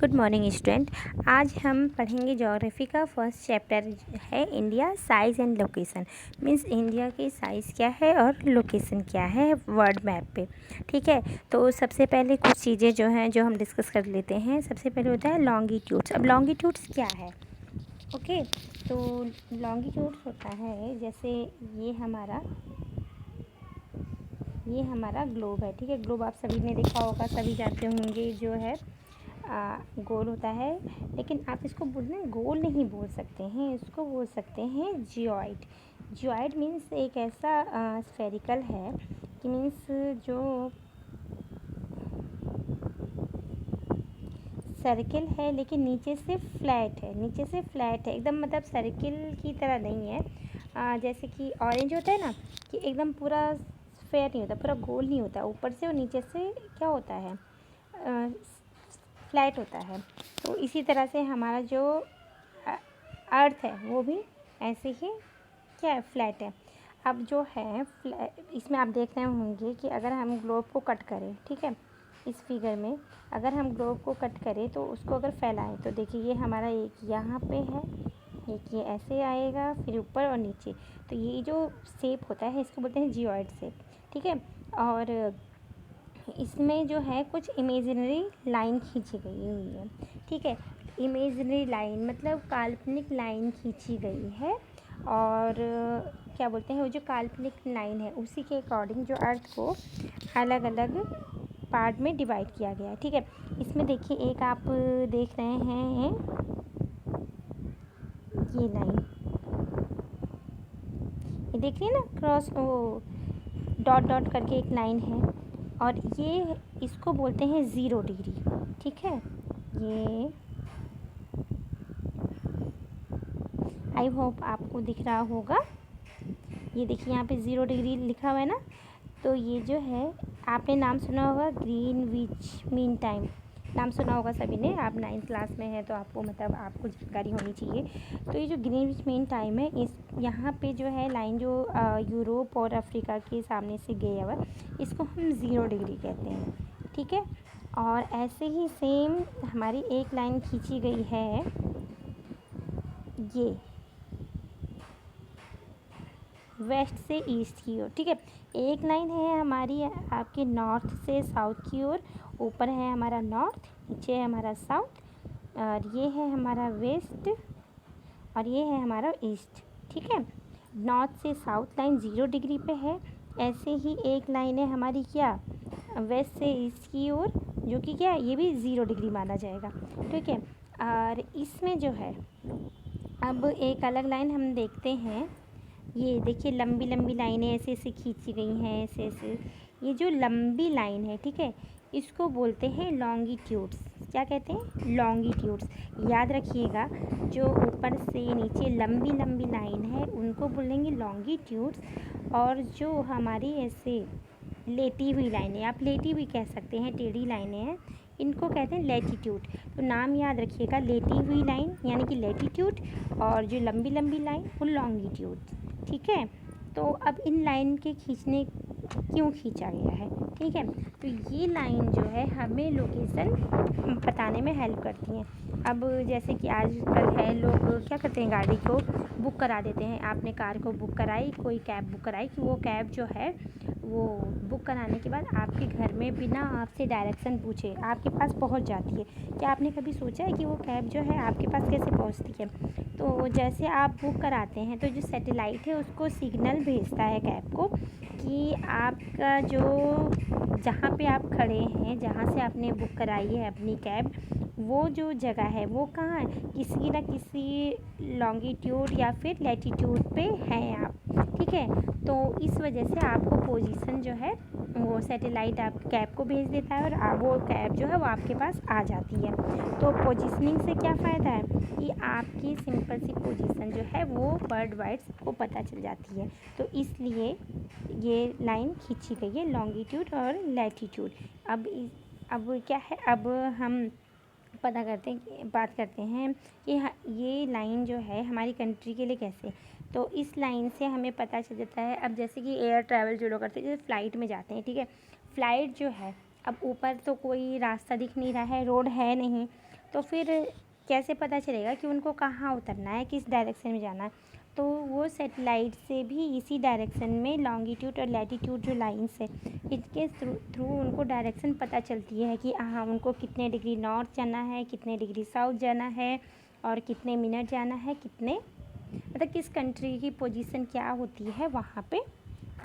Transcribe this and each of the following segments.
Good morning student. आज हम पढ़ेंगे ज्योग्राफी का फर्स्ट चैप्टर है India size and location. Means India की साइज़ क्या है और लोकेशन क्या है वर्ल्ड मैप पे। ठीक है, तो सबसे पहले कुछ चीज़ें जो हैं जो हम डिस्कस कर लेते हैं। सबसे पहले होता है लॉन्गिट्यूड्स। अब लॉन्गिट्यूड्स क्या है? ओके, तो लॉन्गिट्यूड्स होता है जैसे ये हमारा ग्लोब है। ठीक है, ग्लोब आप सभी ने देखा होगा, सभी जानते होंगे जो है गोल होता है, लेकिन आप इसको बोलना गोल नहीं बोल सकते हैं, इसको बोल सकते हैं जियोइड। जियोइड मीन्स एक ऐसा स्फेरिकल है कि मीन्स जो सर्किल है लेकिन नीचे से फ्लैट है, एकदम मतलब सर्किल की तरह नहीं है। जैसे कि ऑरेंज होता है ना, कि एकदम पूरा फेयर नहीं होता, पूरा गोल नहीं होता, ऊपर से और नीचे से क्या होता है, फ्लैट होता है। तो इसी तरह से हमारा जो अर्थ है वो भी ऐसे ही क्या है, फ्लैट है। अब जो है इसमें आप देख रहे होंगे कि अगर हम ग्लोब को कट करें, ठीक है, इस फिगर में अगर हम ग्लोब को कट करें तो उसको अगर फैलाएं तो देखिए ये हमारा एक यहाँ पे है, एक ये ऐसे आएगा, फिर ऊपर और नीचे। तो ये जो शेप होता है इसको बोलते हैं जियोइड शेप। ठीक है, और इसमें जो है कुछ इमेजिनरी लाइन खींची गई हुई है। ठीक है, इमेजिनरी लाइन मतलब काल्पनिक लाइन खींची गई है, और क्या बोलते हैं वो जो काल्पनिक लाइन है उसी के अकॉर्डिंग जो अर्थ को अलग अलग पार्ट में डिवाइड किया गया है। ठीक है, इसमें देखिए एक आप देख रहे हैं ये लाइन, ये देखिए ना, क्रॉस वो डॉट डॉट करके एक लाइन है, और ये इसको बोलते हैं 0 डिग्री। ठीक है, ये आई होप आपको दिख रहा होगा। ये देखिए यहाँ पे 0 डिग्री लिखा हुआ है ना, तो ये जो है आपने नाम सुना होगा ग्रीनविच मीन टाइम, नाम सुना होगा सभी ने, आप 9th क्लास में हैं तो आपको मतलब आपको जानकारी होनी चाहिए। तो ये जो ग्रीनविच मीन टाइम है, इस यहाँ पे जो है लाइन जो यूरोप और अफ्रीका के सामने से गया हुआ, इसको हम 0 डिग्री कहते हैं। ठीक है, और ऐसे ही सेम हमारी एक लाइन खींची गई है, ये वेस्ट से ईस्ट की ओर। ठीक है, एक लाइन है हमारी आपके नॉर्थ से साउथ की ओर, ऊपर है हमारा नॉर्थ, नीचे है हमारा साउथ, और ये है हमारा वेस्ट, और ये है हमारा ईस्ट। ठीक है, नॉर्थ से साउथ लाइन 0 डिग्री पे है। ऐसे ही एक लाइन है हमारी क्या, वेस्ट से ईस्ट की ओर, जो कि क्या ये भी 0 डिग्री माना जाएगा। ठीक है, और इसमें जो है अब एक अलग लाइन हम देखते हैं, ये देखिए लंबी लंबी लाइनें ऐसे ऐसे खींची गई हैं, ऐसे ऐसे। ये जो लंबी लाइन है, ठीक है, इसको बोलते हैं लॉन्गिट्यूड्स। क्या कहते हैं, लॉन्गिट्यूड्स। याद रखिएगा, जो ऊपर से नीचे लंबी लंबी लाइन है उनको बोलेंगे लॉन्गिट्यूड्स, और जो हमारी ऐसे लेटी हुई लाइनें, आप लेटी हुई कह सकते हैं, टेढ़ी लाइनें हैं, इनको कहते हैं लैटीट्यूड। तो नाम याद रखिएगा, लेटी हुई लाइन यानी कि लैटीट्यूड, और जो लंबी लंबी लाइन वो लॉन्गिट्यूड। ठीक है, तो अब इन लाइन के खींचने क्यों खींचा गया है, ठीक है, तो ये लाइन जो है हमें लोकेशन बताने में हेल्प करती हैं। अब जैसे कि आजकल है, लोग क्या करते हैं, गाड़ी को बुक करा देते हैं। आपने कार को बुक कराई, कोई कैब बुक कराई, कि वो कैब जो है वो बुक कराने के बाद आपके घर में बिना आपसे डायरेक्शन पूछे आपके पास पहुंच जाती है। क्या आपने कभी सोचा है कि वो कैब जो है आपके पास कैसे पहुंचती है? तो जैसे आप बुक कराते हैं तो जो सैटेलाइट है उसको सिग्नल भेजता है कैब को, कि आपका जो जहाँ पे आप खड़े हैं, जहाँ से आपने बुक कराई है अपनी कैब, वो जो जगह है वो कहाँ है, किसी न किसी लॉन्गिट्यूड या फिर लैटीट्यूड पे हैं आप। ठीक है, तो इस वजह से आपको पोजीशन जो है वो सैटेलाइट आप कैब को भेज देता है, और वो कैब जो है वो आपके पास आ जाती है। तो पोजीशनिंग से क्या फ़ायदा है कि आपकी सिंपल सी पोजीशन जो है वो वर्ल्ड वाइड सबको पता चल जाती है। तो इसलिए ये लाइन खींची गई है, लॉन्गिट्यूड और लैटीट्यूड। अब क्या है, अब हम बात करते हैं कि ये लाइन जो है हमारी कंट्री के लिए कैसे। तो इस लाइन से हमें पता चल जाता है, अब जैसे कि एयर ट्रैवल जो लोग करते हैं, जैसे फ़्लाइट में जाते हैं, ठीक है, फ़्लाइट जो है अब ऊपर तो कोई रास्ता दिख नहीं रहा है, रोड है नहीं, तो फिर कैसे पता चलेगा कि उनको कहाँ उतरना है, किस डायरेक्शन में जाना है। तो वो सैटेलाइट से भी इसी डायरेक्शन में लॉन्गिट्यूड और लैटिट्यूड जो लाइन्स है इसके थ्रू उनको डायरेक्शन पता चलती है कि हाँ उनको कितने डिग्री नॉर्थ जाना है, कितने डिग्री साउथ जाना है और कितने मिनट जाना है, कितने मतलब किस कंट्री की पोजीशन क्या होती है वहाँ पे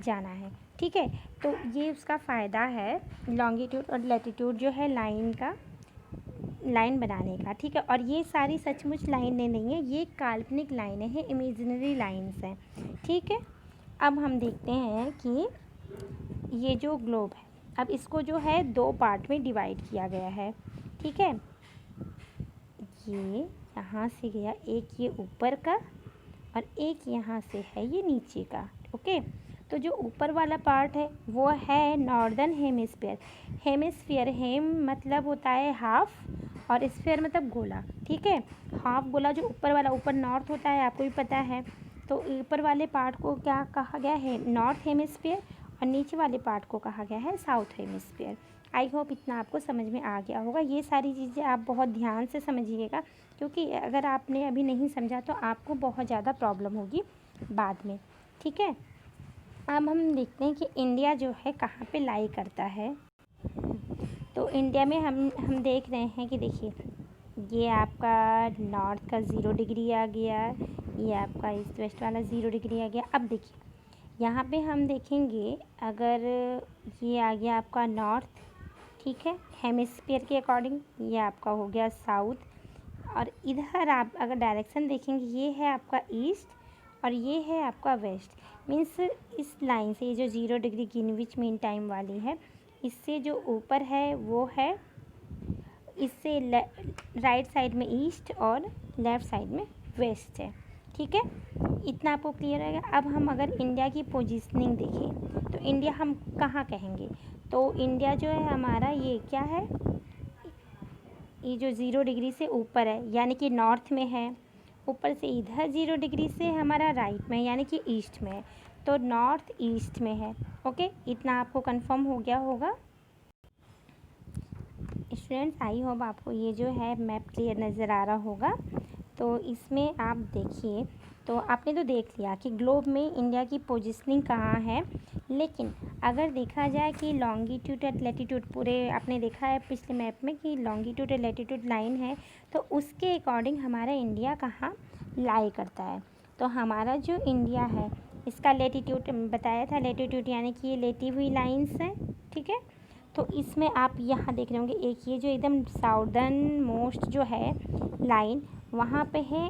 जाना है। ठीक है, तो ये उसका फ़ायदा है लॉन्गिट्यूड और लैटिट्यूड जो है लाइन बनाने का। ठीक है, और ये सारी सचमुच लाइनें नहीं है, ये काल्पनिक लाइनें हैं, इमेजिनरी लाइन्स हैं। ठीक है, अब हम देखते हैं कि ये जो ग्लोब है अब इसको जो है 2 पार्ट में डिवाइड किया गया है। ठीक है, ये यहाँ से गया एक ये ऊपर का और एक यहाँ से है ये नीचे का। ओके, तो जो ऊपर वाला पार्ट है वो है नॉर्दर्न हेमिस्फीयर। हेमिस्फीयर हेम मतलब होता है हाफ और स्फीयर मतलब गोला। ठीक है, हाफ गोला जो ऊपर वाला, ऊपर नॉर्थ होता है आपको भी पता है, तो ऊपर वाले पार्ट को क्या कहा गया है, नॉर्थ हेमिस्फीयर, और नीचे वाले पार्ट को कहा गया है साउथ हेमिस्फीयर। आई होप इतना आपको समझ में आ गया होगा। ये सारी चीज़ें आप बहुत ध्यान से समझिएगा, क्योंकि अगर आपने अभी नहीं समझा तो आपको बहुत ज़्यादा प्रॉब्लम होगी बाद में। ठीक है, अब हम देखते हैं कि इंडिया जो है कहाँ पे लाई करता है। तो इंडिया में हम देख रहे हैं कि देखिए ये आपका नॉर्थ का 0 डिग्री आ गया, ये आपका ईस्ट वेस्ट वाला 0 डिग्री आ गया। अब देखिए यहाँ पे हम देखेंगे अगर ये आ गया आपका नॉर्थ, ठीक है, हेमिस्फीयर के अकॉर्डिंग, ये आपका हो गया साउथ, और इधर आप अगर डायरेक्शन देखेंगे ये है आपका ईस्ट और ये है आपका वेस्ट। मीन्स इस लाइन से ये जो 0 डिग्री ग्रीनविच मीन टाइम वाली है, इससे जो ऊपर है वो है, इससे राइट साइड में ईस्ट और लेफ़्ट साइड में वेस्ट है। ठीक है, इतना आपको क्लियर है। अब हम अगर इंडिया की पोजीशनिंग देखें तो इंडिया हम कहाँ कहेंगे, तो इंडिया जो है हमारा ये क्या है, ये जो 0 डिग्री से ऊपर है यानी कि नॉर्थ में है, ऊपर से इधर 0 डिग्री से हमारा राइट में यानी कि ईस्ट में है, तो नॉर्थ ईस्ट में है। ओके, इतना आपको कंफर्म हो गया होगा। स्टूडेंट्स आई होप आपको ये जो है मैप क्लियर नज़र आ रहा होगा। तो इसमें आप देखिए, तो आपने तो देख लिया कि ग्लोब में इंडिया की पोजीशनिंग कहाँ है, लेकिन अगर देखा जाए कि लॉन्गिट्यूड और लैटिट्यूड, पूरे आपने देखा है पिछले मैप में कि लॉन्गिट्यूड और लैटिट्यूड लाइन है, तो उसके अकॉर्डिंग हमारा इंडिया कहाँ लाई करता है। तो हमारा जो इंडिया है इसका लैटिट्यूड बताया था, लैटिट्यूड यानी कि ये लेटी हुई लाइन्स हैं। ठीक है, तो इसमें आप यहाँ देख रहे होंगे एक ये जो एकदम साउदर्न मोस्ट जो है लाइन, वहाँ पे है